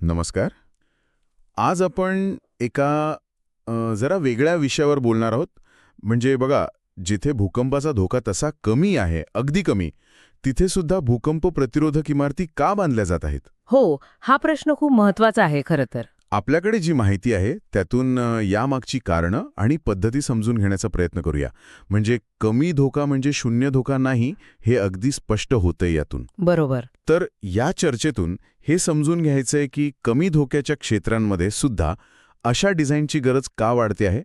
नमस्कार. आज आपण एका जरा वेगळ्या विषयावर बोलणार आहोत. म्हणजे बघा, जिथे भूकंपाचा धोका तसा कमी आहे, अगदी कमी, तिथे सुद्धा भूकंप प्रतिरोधक इमारती का बांधल्या जात आहेत? हो, हा प्रश्न खूप महत्वाचा आहे खरं तर. आपल्याकडे जी माहिती आहे त्यातून यामागची कारणं आणि पद्धती समजून घेण्याचा प्रयत्न करूया. म्हणजे कमी धोका म्हणजे शून्य धोका नाही, हे अगदी स्पष्ट होतंय यातून. बरोबर. तर या चर्चेतून हे समजून घ्यायचंय की कमी धोक्याच्या क्षेत्रांमध्ये सुद्धा अशा डिझाईनची गरज का वाढते आहे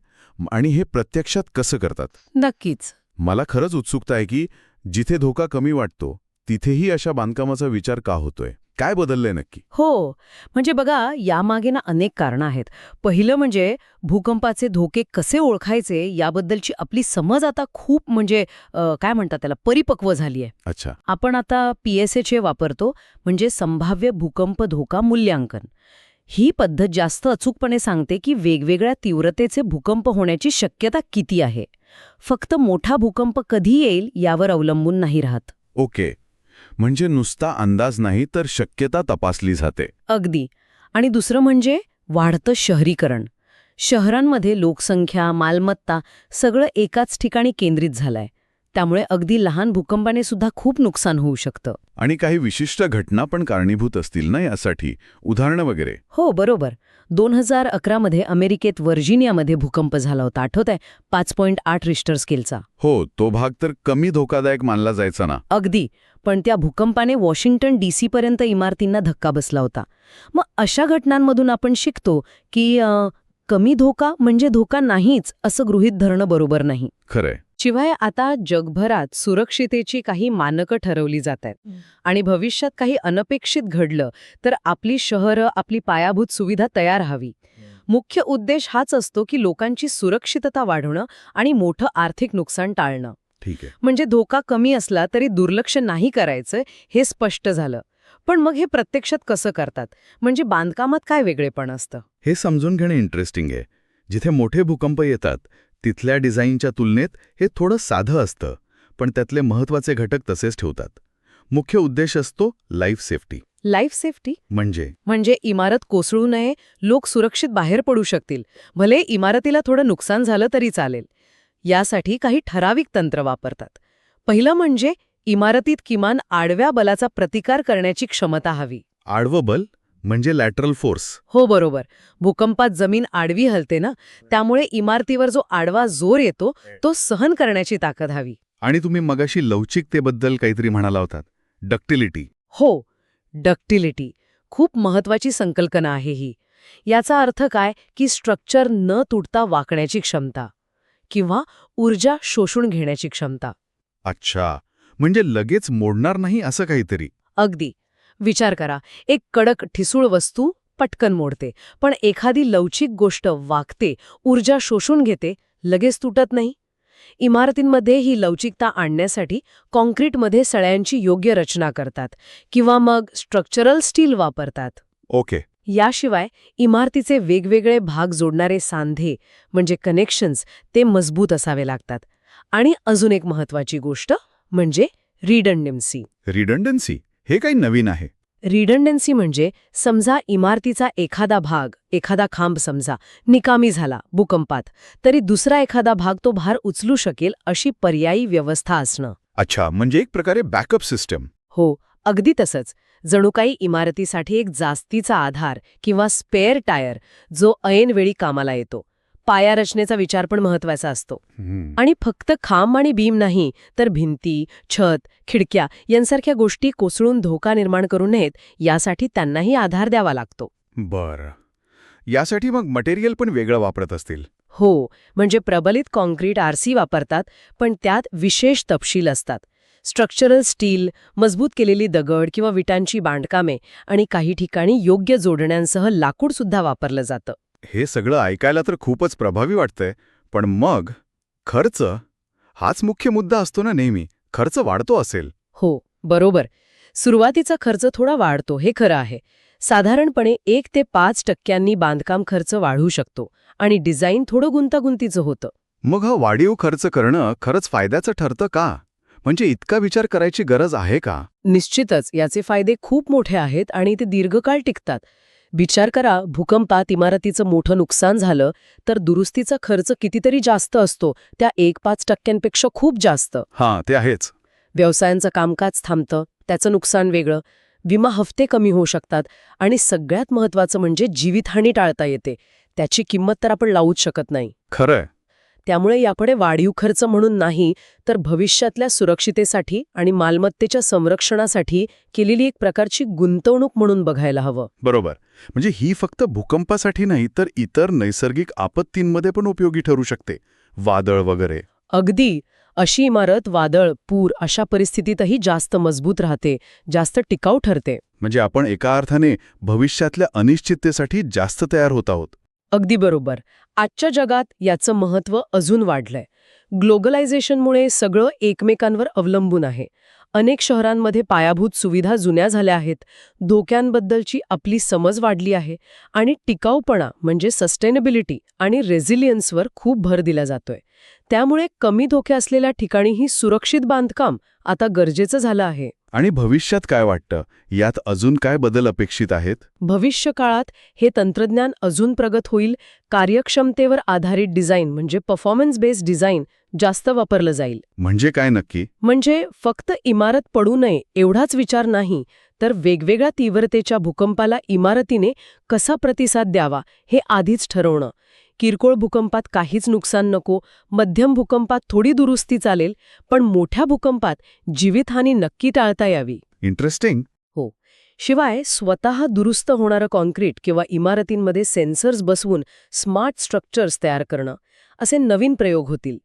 आणि हे प्रत्यक्षात कसं करतात. नक्कीच. मला खरंच उत्सुकता आहे की जिथे धोका कमी वाटतो तिथेही अशा बांधकामाचा विचार का होतोय, काय बदललंय नक्की? हो, म्हणजे बघा, यामागे ना अनेक कारणं आहेत. पहिलं म्हणजे भूकंपाचे धोके कसे ओळखायचे याबद्दलची आपली समज आता खूप काय म्हणतात त्याला, परिपक्व झाली आहे. अच्छा. आपण आता PSHA वापरतो, म्हणजे संभाव्य भूकंप धोका मूल्यांकन. ही पद्धत जास्त अचूकपणे सांगते की वेगवेगळ्या तीव्रतेचे भूकंप होण्याची शक्यता किती आहे. फक्त मोठा भूकंप कधी येईल यावर अवलंबून नाही राहत. ओके, म्हणजे नुसता अंदाज नाही तर शक्यता तपासली जाते. अगदी. आणि दुसरं म्हणजे वाढतं शहरीकरण. शहरांमध्ये लोकसंख्या, मालमत्ता सगळं एकाच ठिकाणी केंद्रित झालंय. त्यामुळे अगदी लहान भूकंपाने सुद्धा खूप नुकसान होऊ शकतं. आणि काही विशिष्ट घटना पण कारणीभूत असतील ना यासाठी, उदाहरणं वगैरे? हो, बरोबर. 2011 मध्ये अमेरिकेत व्हर्जिनियामध्ये भूकंप झाला होता, आठवतंय? 5.8 रिश्टर स्केलचा. हो, तो भाग तर कमी धोकादायक मानला जायचा ना. अगदी. पण त्या भूकंपाने वॉशिंग्टन DC पर्यंत इमारतींना धक्का बसला होता. मग अशा घटनांमधून आपण शिकतो की कमी धोका म्हणजे धोका नाहीच असं गृहीत धरणं बरोबर नाही. खरंय. शिवाय आता जगभरात सुरक्षितेची काही मानकं ठरवली जात आहेत. आणि भविष्यात काही अनपेक्षित घडलं तर आपली शहरं, आपली पायाभूत सुविधा तयार हवी. मुख्य उद्देश हाच असतो की लोकांची सुरक्षितता वाढवणं आणि मोठं आर्थिक नुकसान टाळणं. ठीक आहे. म्हणजे धोका कमी असला तरी दुर्लक्ष नाही करायचं, हे स्पष्ट झालं. पण मग हे प्रत्यक्षात कसं करतात? म्हणजे बांधकामात काय वेगळेपण असतं? हे समजून घेणे इंटरेस्टिंग आहे. जिथे मोठे भूकंप येतात तिथल्या डिझाईनच्या तुलनेत हे थोडं साधं असतं, पण त्यातले महत्त्वाचे घटक तसेच ठेवतात. मुख्य उद्देश असतो लाईफ सेफ्टी. लाईफ सेफ्टी म्हणजे इमारत कोसळू नये, लोक सुरक्षित बाहेर पडू शकतील. भले इमारतीला थोडं नुकसान झालं तरी चालेल. यासाठी काही ठराविक तंत्र वापरतात. पहिलं म्हणजे इमारतीत किमान आडव्या बलाचा प्रतिकार करण्याची क्षमता हवी. आडवं बल म्हणजे लॅटरल फोर्स. हो, बरोबर. भूकंपात जमीन आडवी हलते ना, त्यामुळे इमारतीवर जो आडवा जोर येतो तो सहन करण्याची ताकद हवी. आणि तुम्ही मगाशी लवचिकतेबद्दल काहीतरी म्हणाला होतात, डक्टिलिटी. हो, डक्टिलिटी खूप महत्वाची संकल्पना आहे ही. याचा अर्थ काय की स्ट्रक्चर न तुटता वाकण्याची क्षमता किंवा ऊर्जा शोषून घेण्याची क्षमता. अच्छा, म्हणजे लगेच मोडणार नाही असं काहीतरी. अगदी. विचार करा, एक कडक ठिसूळ वस्तू पटकन मोडते, पण एखादी लवचिक गोष्ट वाकते, ऊर्जा शोषून घेते, लगेच तुटत नाही. इमारतींमध्ये ही लवचिकता आणण्यासाठी कॉन्क्रीटमध्ये सळ्यांची योग्य रचना करतात किंवा मग स्ट्रक्चरल स्टील वापरतात. ओके. याशिवाय इमारतीचे वेगवेगळे भाग जोडणारे सांधे म्हणजे कनेक्शन्स ते मजबूत असावे लागतात. आणि अजून एक महत्वाची गोष्ट म्हणजे रिडंडन्सी. रिडंडन्सी हे काही नवीन आहे? रिडंडन्सी म्हणजे समजा इमारतीचा एखादा भाग, एखादा खांब समजा निकामी झाला भूकंपात, तरी दुसरा एखादा भाग तो भार उचलू शकेल अशी पर्यायी व्यवस्था असणं. अच्छा, म्हणजे एक प्रकारे बॅकअप सिस्टम. हो, अगदी तसंच. जणू काही इमारतीसाठी एक जास्तीचा आधार किंवा स्पेअर टायर जो ऐनवेळी कामाला येतो. पाया रचनेचा विचार पण महत्वाचा असतो. आणि फक्त खांब आणि बीम नाही, तर भिंती, छत, खिडक्या यांसारख्या गोष्टी कोसळून धोका निर्माण करू नयेत यासाठी त्यांनाही आधार द्यावा लागतो. बरं. यासाठी मग मटेरियल पण वेगळं वापरत असतील? हो, म्हणजे प्रबलित कॉन्क्रीट RC वापरतात, पण त्यात विशेष तपशील असतात. स्ट्रक्चरल स्टील, मजबूत केलेली दगड किंवा विटांची बांधकामे आणि काही ठिकाणी योग्य जोडण्यांसह लाकूड सुद्धा वापरलं जातं. हे सगळं ऐकायला तर खूपच प्रभावी वाटतंय, पण मग खर्च हाच मुख्य मुद्दा असतो ना नेहमी. खर्च वाढतो असेल? हो, बरोबर. सुरुवातीचा खर्च थोडा वाढतो, हे खरं आहे. साधारणपणे 1 ते 5% बांधकाम खर्च वाढू शकतो आणि डिझाईन थोडं गुंतागुंतीचं होतं. मग हा वाढीव खर्च करणं खरंच फायद्याचं ठरतं का? म्हणजे इतका विचार करायची गरज आहे का? निश्चितच याचे फायदे खूप मोठे आहेत आणि ते दीर्घकाळ टिकतात. विचार करा, भूकंपात इमारतीचं मोठं नुकसान झालं तर दुरुस्तीचा खर्च कितीतरी जास्त असतो, त्या 1-5% खूप जास्त. हां, ते आहेच. व्यवसायांचं कामकाज थांबतं, त्याचं नुकसान वेगळं, विमा हफ्ते कमी होऊ शकतात आणि सगळ्यात महत्त्वाचं म्हणजे जीवितहानी टाळता येते. त्याची किंमत तर आपण लावूच शकत नाही. खरंय. त्यामुळे याकडे वाढीव खर्च म्हणून नाही, तर भविष्यातल्या सुरक्षितेसाठी आणि मालमत्तेच्या संरक्षणासाठी केलेली एक प्रकारची गुंतवणूक म्हणून बघायला हवं. बरोबर. म्हणजे ही फक्त भूकंपासाठी नाही तर इतर नैसर्गिक आपत्तींमध्ये पण उपयोगी ठरू शकते. वादळ वगैरे. अगदी. अशी इमारत वादळ, पूर अशा परिस्थितीतही जास्त मजबूत राहते, जास्त टिकाऊ ठरते. म्हणजे आपण एका अर्थाने भविष्यातल्या अनिश्चिततेसाठी जास्त तयार होत आहोत. अगदी बरोबर. आजच्या जगात याचं महत्त्व अजून वाढलंय. ग्लोबलायझेशनमुळे सगळं एकमेकांवर अवलंबून आहे. अनेक शहरांमध्ये पायाभूत सुविधा जुन्या झाल्या आहेत, धोक्यांबद्दलची आपली समज वाढली आहे आणि टिकाऊपणा म्हणजे सस्टेनेबिलिटी आणि रेझिलियन्सवर खूप भर दिला जातोय. त्यामुळे कमी धोके असलेल्या ठिकाणीही सुरक्षित बांधकाम आता गरजेचं झालं आहे. आणि भविष्यात काय वाटतं? यात अजून काय बदल अपेक्षित आहेत? भविष्य काळात हे तंत्रज्ञान अजून प्रगत होईल. कार्यक्षमतेवर आधारित डिझाईन म्हणजे परफॉर्मन्स बेस्ड डिझाईन जास्त वापरलं जाईल. म्हणजे काय नक्की? म्हणजे फक्त इमारत पडू नये एवढाच विचार नाही, तर वेगवेगळ्या तीव्रतेच्या भूकंपाला इमारतीने कसा प्रतिसाद द्यावा हे आधीच ठरवणं. किरकोळ भूकंपात काहीच नुकसान नको, मध्यम भूकंपात थोडी दुरुस्ती चालेल, पण मोठ्या भूकंपात जीवितहानी नक्की टाळता यावी. इंटरेस्टिंग. शिवाय स्वतः दुरुस्त होणारं कॉन्क्रीट किंवा इमारतींमध्ये सेन्सर्स बसवून स्मार्ट स्ट्रक्चर्स तयार करणं असे नवीन प्रयोग होतील.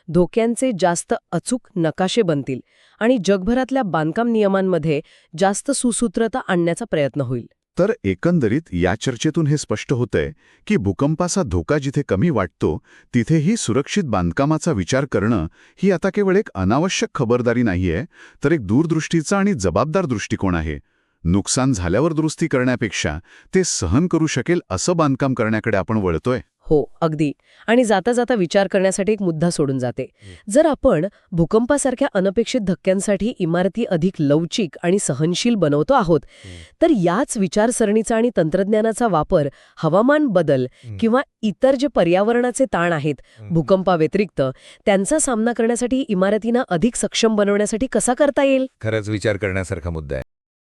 धोक्यांचे जास्त अचूक नकाशे बनतील आणि जगभरातल्या बांधकाम नियमांमध्ये जास्त सुसूत्रता आणण्याचा प्रयत्न होईल. तर एकंदरीत या चर्चेतून हे स्पष्ट होतंय की भूकंपाचा धोका जिथे कमी वाटतो तिथेही सुरक्षित बांधकामाचा विचार करणं ही आता केवळ एक अनावश्यक खबरदारी नाहीये, तर एक दूरदृष्टीचा आणि जबाबदार दृष्टिकोन आहे. नुकसान झाल्यावर दुरुस्ती करण्यापेक्षा ते सहन करू शकेल असं बांधकाम करण्याकडे आपण वळतोय. हो, अगदी. आणि जाता जाता विचार करण्यासाठी एक मुद्दा सोडून जाते. जर आपण भूकंपासारख्या अनपेक्षित धक्क्यांसाठी इमारती अधिक लवचिक आणि सहनशील बनवतो आहोत, तर याच विचारसरणीचा आणि तंत्रज्ञानाचा वापर हवामान बदल किंवा इतर जे पर्यावरणाचे ताण आहेत भूकंपाव्यतिरिक्त त्यांचा सामना करण्यासाठी इमारतींना अधिक सक्षम बनवण्यासाठी कसा करता येईल? खरंच विचार करण्यासारखा मुद्दा आहे.